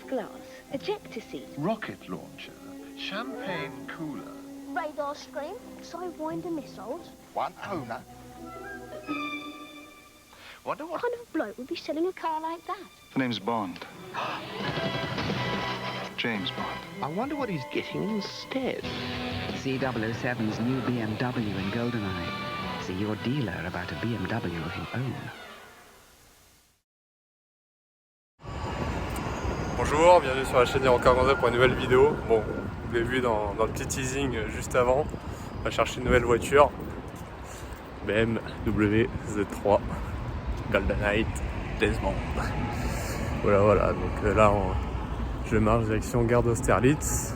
glass, ejector seat, rocket launcher, champagne cooler, radar screen, sidewinder missiles. one owner. Wonder What kind of a bloke would be selling a car like that? The name's Bond. James Bond. I wonder what he's getting instead. C007's new BMW in GoldenEye. See your dealer about a BMW he'll own. Bonjour, bienvenue sur la chaîne Encore Gonza pour une nouvelle vidéo. Bon, vous l'avez vu dans le petit teasing juste avant, on va chercher une nouvelle voiture. BMW Z3 GoldenEye James Bond. Voilà, donc là je marche direction gare d'Austerlitz,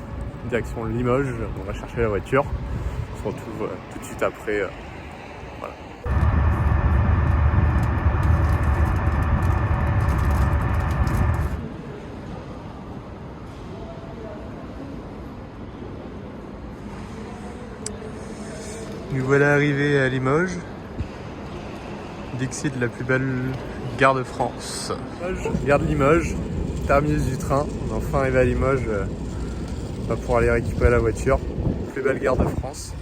direction Limoges, on va chercher la voiture. On se retrouve tout de suite après. Voilà. Nous voilà arrivés à Limoges. Dixit, la plus belle gare de France. Gare de Limoges, terminus du train. On est enfin arrivé à Limoges. On va pouvoir aller récupérer la voiture. Plus belle gare de France.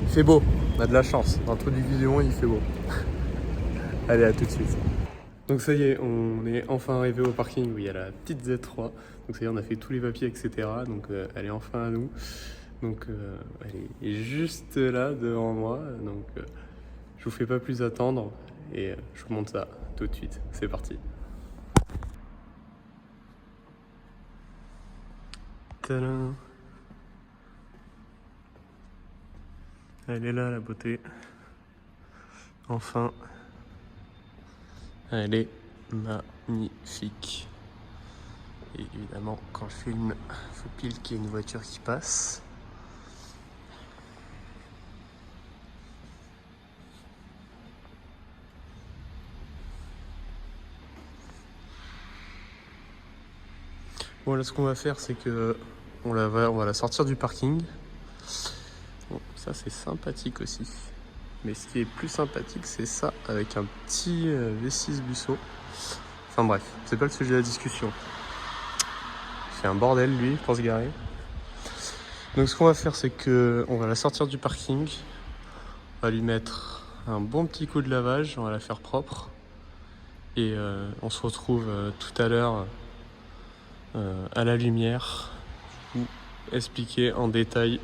Il fait beau, on a de la chance. Dans le trou du Guillon, il fait beau. Allez, à tout de suite. Donc ça y est, on est enfin arrivé au parking où il y a la petite Z3. Donc ça y est, on a fait tous les papiers, etc. Donc elle est enfin à nous. Donc elle est juste là devant moi. Donc je vous fais pas plus attendre et je vous montre ça tout de suite. C'est parti. Tadam. Elle est là, la beauté. Enfin. Elle est magnifique. Et évidemment, quand je filme, il faut pile qu'il y ait une voiture qui passe. Bon, là, ce qu'on va faire, c'est que on va la sortir du parking. Bon, ça, c'est sympathique aussi. Mais ce qui est plus sympathique, c'est ça, avec un petit V6 Busso. Enfin bref, c'est pas le sujet de la discussion. Il fait un bordel, lui, pour se garer. Donc ce qu'on va faire, c'est que on va la sortir du parking. On va lui mettre un bon petit coup de lavage, on va la faire propre. Et on se retrouve tout à l'heure à la lumière pour expliquer en détail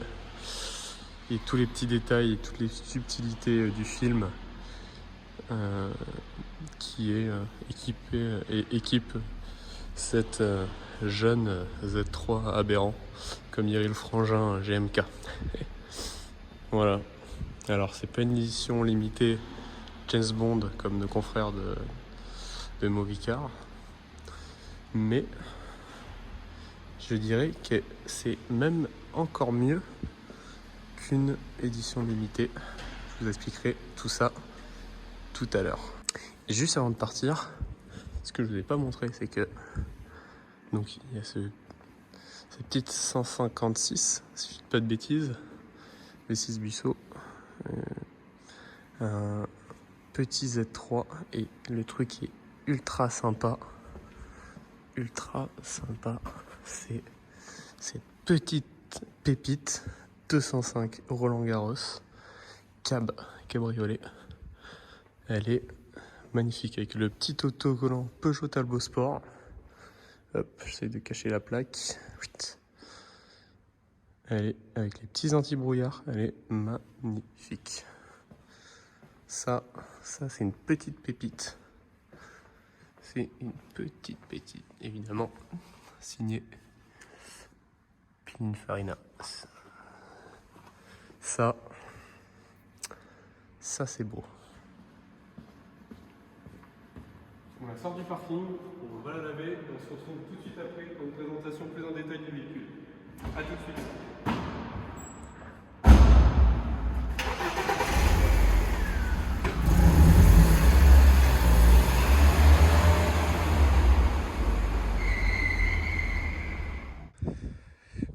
et tous les petits détails et toutes les subtilités du film qui est équipe cette jeune Z3 aberrant comme dirait le frangin GMK. Voilà. Alors c'est pas une édition limitée James Bond comme nos confrères de Movicar, mais je dirais que c'est même encore mieux qu'une édition limitée. Je vous expliquerai tout ça tout à l'heure. Et juste avant de partir, ce que je ne vous ai pas montré, c'est que donc il y a cette petite 156, si je ne dis pas de bêtises, V6 Busso, un petit Z3 et le truc est ultra sympa, c'est cette petite pépite 205 Roland Garros cabriolet. Elle est magnifique avec le petit autocollant Peugeot Talbot Sport. Hop, j'essaie de cacher la plaque. Elle est avec les petits anti-brouillards. Elle est magnifique. Ça c'est une petite pépite. C'est une petite pépite, évidemment, signée Pininfarina. Ça c'est beau. On la sort du parking, on va la laver et on se retrouve tout de suite après pour une présentation plus en détail du véhicule. A tout de suite.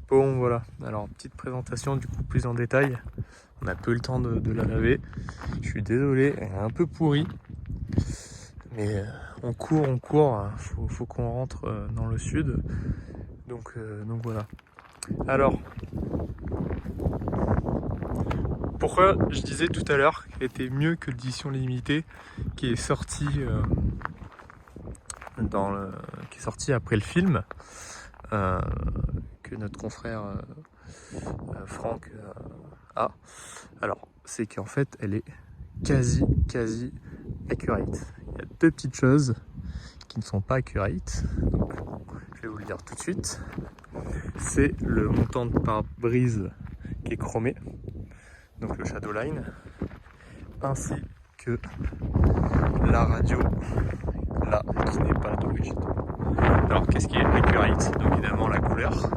Bon voilà, alors petite présentation du coup plus en détail. On a peu le temps de la laver. Je suis désolé, elle est un peu pourrie. Mais on court, faut qu'on rentre dans le sud. Donc voilà. Alors, pourquoi je disais tout à l'heure qu'elle était mieux que l'édition limitée qui est sortie qui est sortie après le film, que notre confrère Franck a. Alors, c'est qu'en fait, elle est quasi accurate. Il y a deux petites choses qui ne sont pas accurate. Donc, je vais vous le dire tout de suite. C'est le montant de pare-brise qui est chromé, donc le Shadowline, ainsi que la radio là qui n'est pas d'origine. Alors qu'est-ce qui est accurate? Donc évidemment la couleur,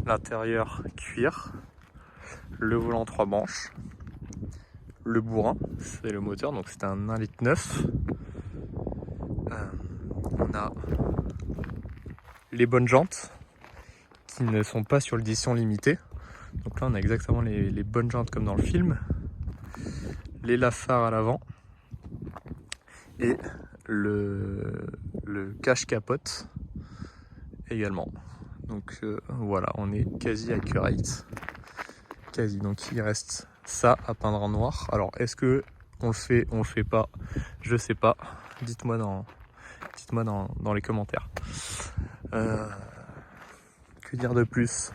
l'intérieur cuir, le volant 3 manches, le bourrin, c'est le moteur, donc c'est un 1,9 litre. On a les bonnes jantes qui ne sont pas sur l'édition limitée. Donc là on a exactement les bonnes jantes comme dans le film, les lave-phares à l'avant et le cache-capote également. Donc voilà, on est quasi accurate, quasi. Donc il reste ça à peindre en noir. Alors est-ce que on le fait pas, je sais pas, dites-moi dans les commentaires. Que dire de plus?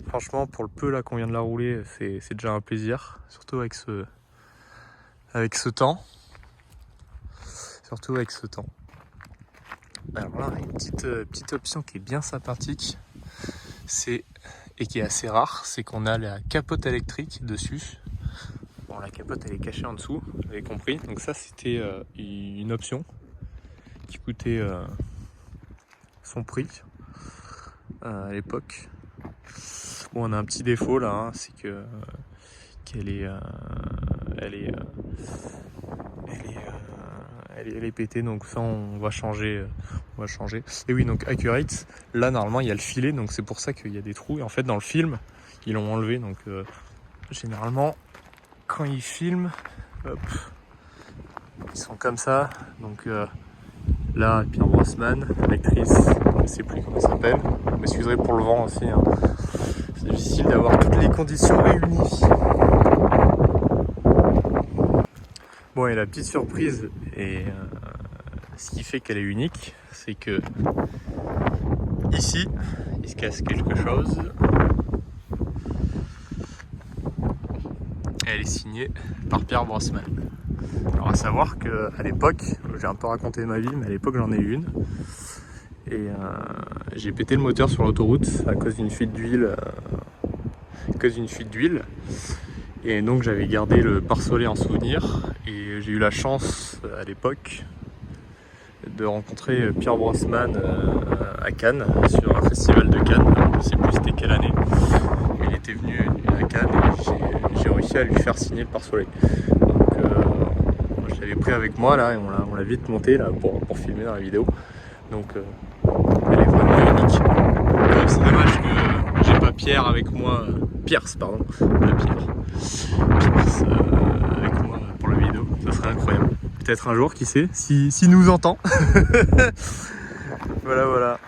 Franchement, pour le peu là qu'on vient de la rouler, c'est déjà un plaisir, surtout avec ce temps. Alors là, une petite option qui est bien sympathique, et qui est assez rare, c'est qu'on a la capote électrique dessus. Bon, la capote elle est cachée en dessous, vous avez compris. Donc ça, c'était une option qui coûtait son prix à l'époque. Bon, on a un petit défaut là, hein, c'est qu'elle est pétée, donc ça on va changer. Et oui, donc accurate, là normalement il y a le filet, donc c'est pour ça qu'il y a des trous. Et en fait dans le film ils l'ont enlevé, donc généralement quand ils filment, hop, ils sont comme ça. Donc là, Pierre Brosnan, l'actrice, je ne sais plus comment elle s'appelle. Vous m'excuserez pour le vent aussi, hein. C'est difficile d'avoir toutes les conditions réunies. Bon, et la petite surprise, et ce qui fait qu'elle est unique, c'est que ici, il se casse quelque chose. Elle est signée par Pierre Brosnan. Alors à savoir qu'à l'époque, j'ai un peu raconté ma vie, mais à l'époque j'en ai eu une. Et j'ai pété le moteur sur l'autoroute à cause d'une fuite d'huile. Et donc j'avais gardé le pare-soleil en souvenir. Et j'ai eu la chance à l'époque de rencontrer Pierre Brosnan à Cannes, sur un festival de Cannes. Je ne sais plus c'était quelle année. Il était venu à Cannes et j'ai réussi à lui faire signer le pare-soleil. Donc je l'avais pris avec moi là et on l'a vite monté là pour filmer dans la vidéo. Donc elle est vraiment unique. C'est dommage que j'ai pas Pierre avec moi, Pierce pardon, pas Pierre. Pierce avec moi pour la vidéo, ça serait incroyable. Peut-être un jour, qui sait, s'il nous entend. Voilà.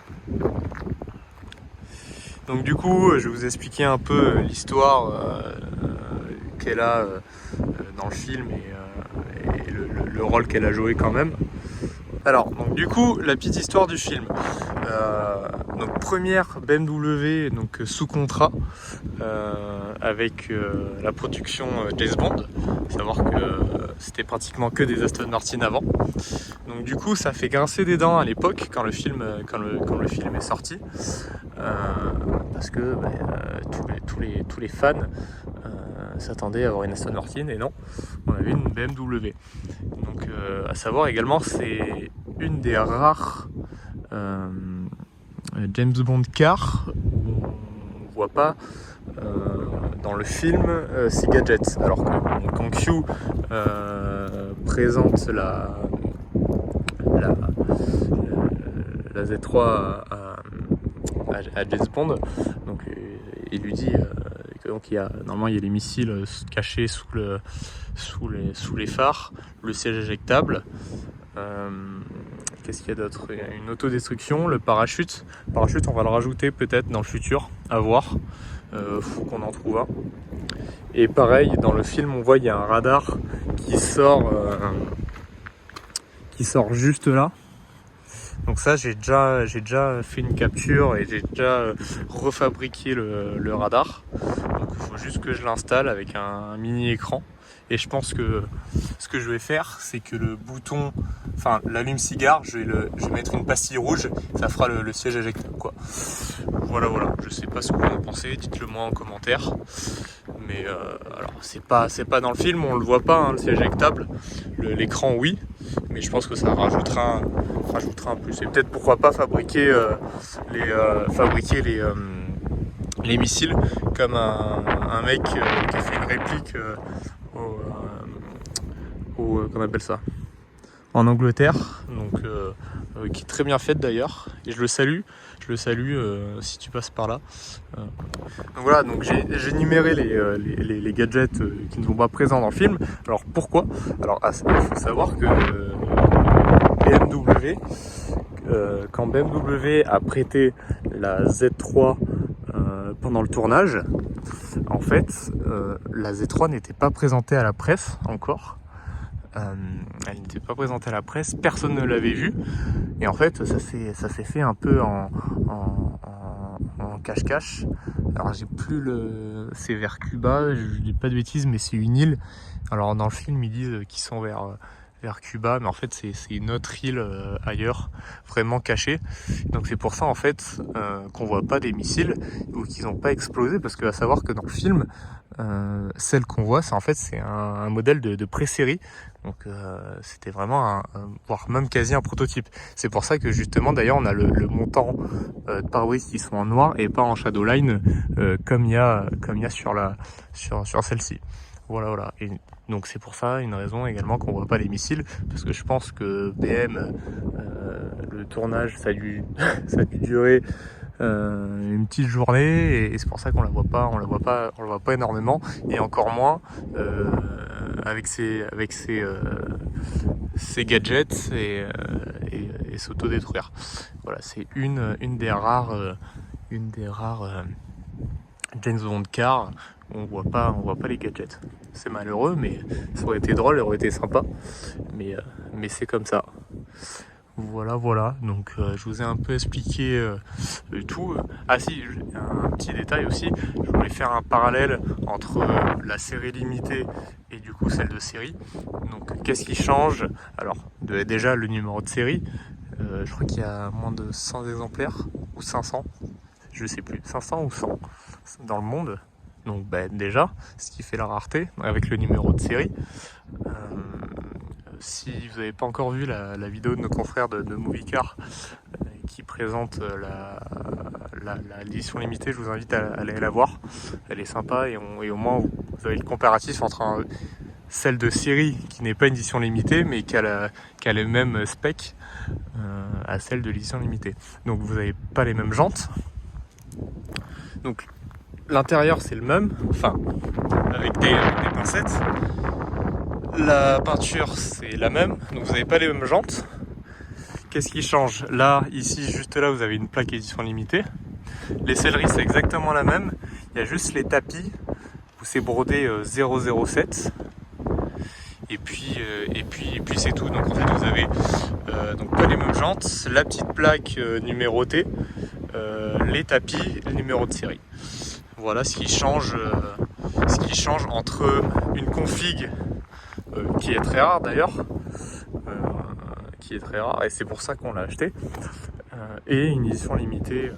Donc du coup, je vais vous expliquer un peu l'histoire qu'elle a dans le film et le rôle qu'elle a joué quand même. Alors, donc du coup, la petite histoire du film. Donc première BMW donc sous contrat avec la production James Bond. Faut savoir que c'était pratiquement que des Aston Martin avant. Donc du coup, ça fait grincer des dents à l'époque quand le film est sorti, parce que tous les fans s'attendaient à avoir une Aston Martin et non, on avait une BMW. Donc à savoir également, c'est une des rares James Bond cars où on voit pas dans le film ces gadgets, alors que quand Q présente la Z3 à James Bond, donc il lui dit que donc normalement il y a les missiles cachés sous les phares, le siège éjectable, Qu'est-ce qu'il y a d'autre? Il y a une autodestruction, le parachute. Le parachute, on va le rajouter peut-être dans le futur, à voir. Faut qu'on en trouve un. Et pareil, dans le film, on voit il y a un radar qui sort juste là. Donc ça, j'ai déjà fait une capture et j'ai déjà refabriqué le radar. Donc il faut juste que je l'installe avec un mini écran. Et je pense que ce que je vais faire, c'est que le bouton, enfin l'allume-cigare, je vais mettre une pastille rouge, ça fera le siège éjectable, quoi. Voilà. Je sais pas ce que vous en pensez, dites-le moi en commentaire. Mais alors c'est pas dans le film, on le voit pas, hein, le siège éjectable. L'écran, oui, mais je pense que ça rajoutera un plus. Et peut-être pourquoi pas fabriquer les missiles comme un mec qui a fait une réplique comment on appelle ça, en Angleterre, donc qui est très bien faite d'ailleurs, et je le salue si tu passes par là. Donc voilà, donc j'ai numéré les gadgets qui ne sont pas présents dans le film. Alors pourquoi? Alors il faut savoir que BMW, quand BMW a prêté la Z3 pendant le tournage, en fait la Z3 n'était pas présentée à la presse encore. Elle n'était pas présentée à la presse, personne ne l'avait vue, et en fait ça s'est fait un peu en cache-cache. Alors j'ai plus c'est vers Cuba, je dis pas de bêtises, mais c'est une île. Alors dans le film ils disent qu'ils sont vers Cuba, mais en fait c'est une autre île ailleurs, vraiment cachée. Donc c'est pour ça en fait qu'on voit pas des missiles ou qu'ils n'ont pas explosé, parce que à savoir que dans le film, celle qu'on voit, c'est un modèle de pré-série. Donc c'était vraiment voire même quasi un prototype. C'est pour ça que justement d'ailleurs on a le montant de pare-brise qui sont en noir et pas en shadowline comme il y a sur celle-ci. Voilà. Et donc c'est pour ça une raison également qu'on voit pas les missiles, parce que je pense que BM, le tournage ça a dû durer une petite journée, et c'est pour ça qu'on la voit pas énormément, et encore moins avec ces gadgets et s'autodétruire. Voilà, c'est une des rares James Bond car on voit pas les gadgets. C'est malheureux, mais ça aurait été drôle, ça aurait été sympa, mais c'est comme ça. Voilà, donc je vous ai un peu expliqué tout. Ah si, un petit détail aussi, je voulais faire un parallèle entre la série limitée et du coup celle de série. Donc qu'est-ce qui change? Alors déjà le numéro de série, je crois qu'il y a moins de 100 exemplaires, ou 500, je sais plus, 500 ou 100 dans le monde. Donc déjà, ce qui fait la rareté avec le numéro de série. Si vous n'avez pas encore vu la vidéo de nos confrères de Moviecar qui présente l'édition limitée, je vous invite à aller la voir. Elle est sympa, et au moins vous avez le comparatif entre celle de série qui n'est pas une édition limitée mais qui a le même spec à celle de l'édition limitée. Donc vous n'avez pas les mêmes jantes. Donc l'intérieur c'est le même, enfin avec des pincettes. La peinture c'est la même, donc vous n'avez pas les mêmes jantes. Qu'est-ce qui change? Là, ici, juste là, vous avez une plaque édition limitée. Les selleries c'est exactement la même. Il y a juste les tapis où c'est brodé 007. Et puis c'est tout. Donc en fait vous avez donc pas les mêmes jantes, la petite plaque numérotée, les tapis, le numéro de série. Voilà ce qui change entre une config qui est très rare d'ailleurs, et c'est pour ça qu'on l'a acheté, et une édition limitée.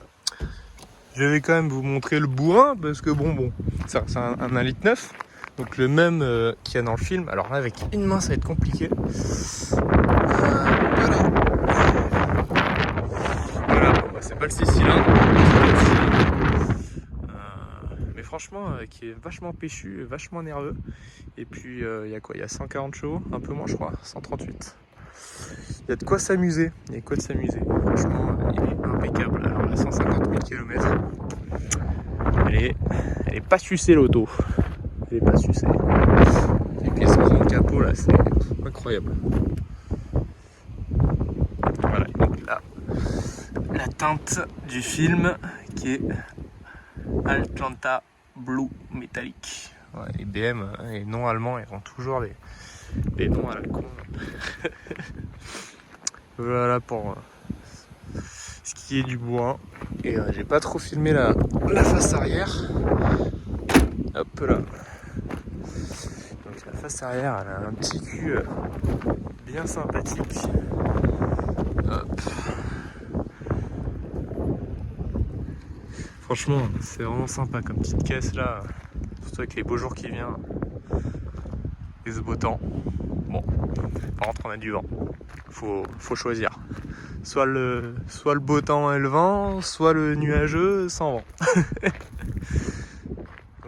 Je vais quand même vous montrer le bourrin, parce que bon, c'est un litre 9, donc le même qu'il y a dans le film. Alors là, avec une main ça va être compliqué. Voilà, c'est pas le 6 cylindres, mais franchement qui est vachement péchu, vachement nerveux. Et puis il y a quoi? Il y a 140 chevaux, un peu moins je crois, 138. Il y a de quoi s'amuser, franchement il est impeccable. Alors là, 150 000 km, elle est pas sucée l'auto, elle est pas sucée. Et puis ce grand capot là, c'est incroyable. la teinte du film qui est Atlanta Blue Metallic. Ouais, les BM, les noms allemands, ils ont toujours les noms à la con. Voilà pour ce qui est du bois. Et j'ai pas trop filmé la face arrière. Hop là. Donc la face arrière, elle a un petit cul bien sympathique. Hop. Franchement, c'est vraiment sympa comme petite caisse là. Surtout avec les beaux jours qui viennent. Et ce beau temps. Bon, par contre on a du vent. Faut choisir. Soit le beau temps et le vent, soit le nuageux sans vent.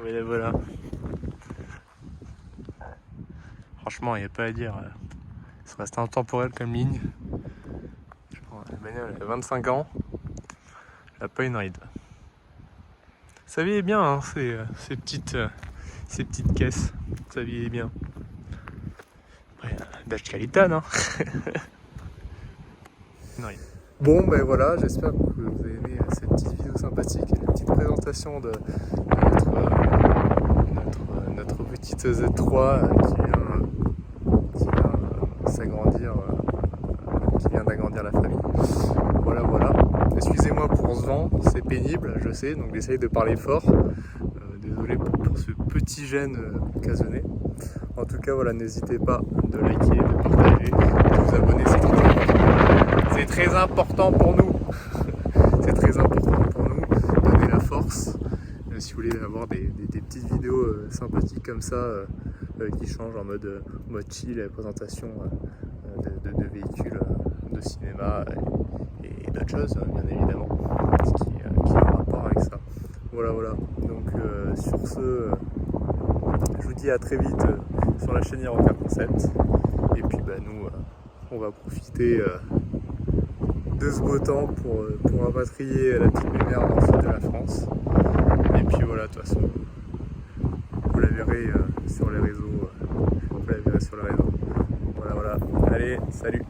Mais voilà. Franchement, il n'y a pas à dire. Ça reste intemporel comme ligne. La bagnole a 25 ans. Elle n'a pas une ride. Ça vieillit bien, hein, ces petites caisses. Ça vieillit bien. Après, Dacia Calitan, hein. Une ride. Bon, ben voilà, j'espère que vous avez aimé cette petite vidéo sympathique et la petite présentation de notre petite Z3 qui vient s'agrandir, qui vient d'agrandir la famille. Voilà. Excusez-moi pour ce vent, c'est pénible, je sais, donc j'essaye de parler fort. Désolé pour ce petit gêne occasionné. En tout cas, voilà, n'hésitez pas de liker, de partager, de vous abonner, c'est très important. C'est très important pour nous. C'est très important pour nous. Donnez la force. Si vous voulez avoir des petites vidéos sympathiques comme ça, qui changent en mode chill, présentation de véhicules de cinéma et d'autres choses, bien évidemment, qui a un rapport avec ça. Voilà. Donc sur ce, je vous dis à très vite sur la chaîne Iroquois Concept. Et puis nous, on va profiter de ce beau temps pour rapatrier la petite lumière dans le sud de la France. Et puis voilà, de toute façon, vous la verrez sur les réseaux. Voilà. Allez, salut!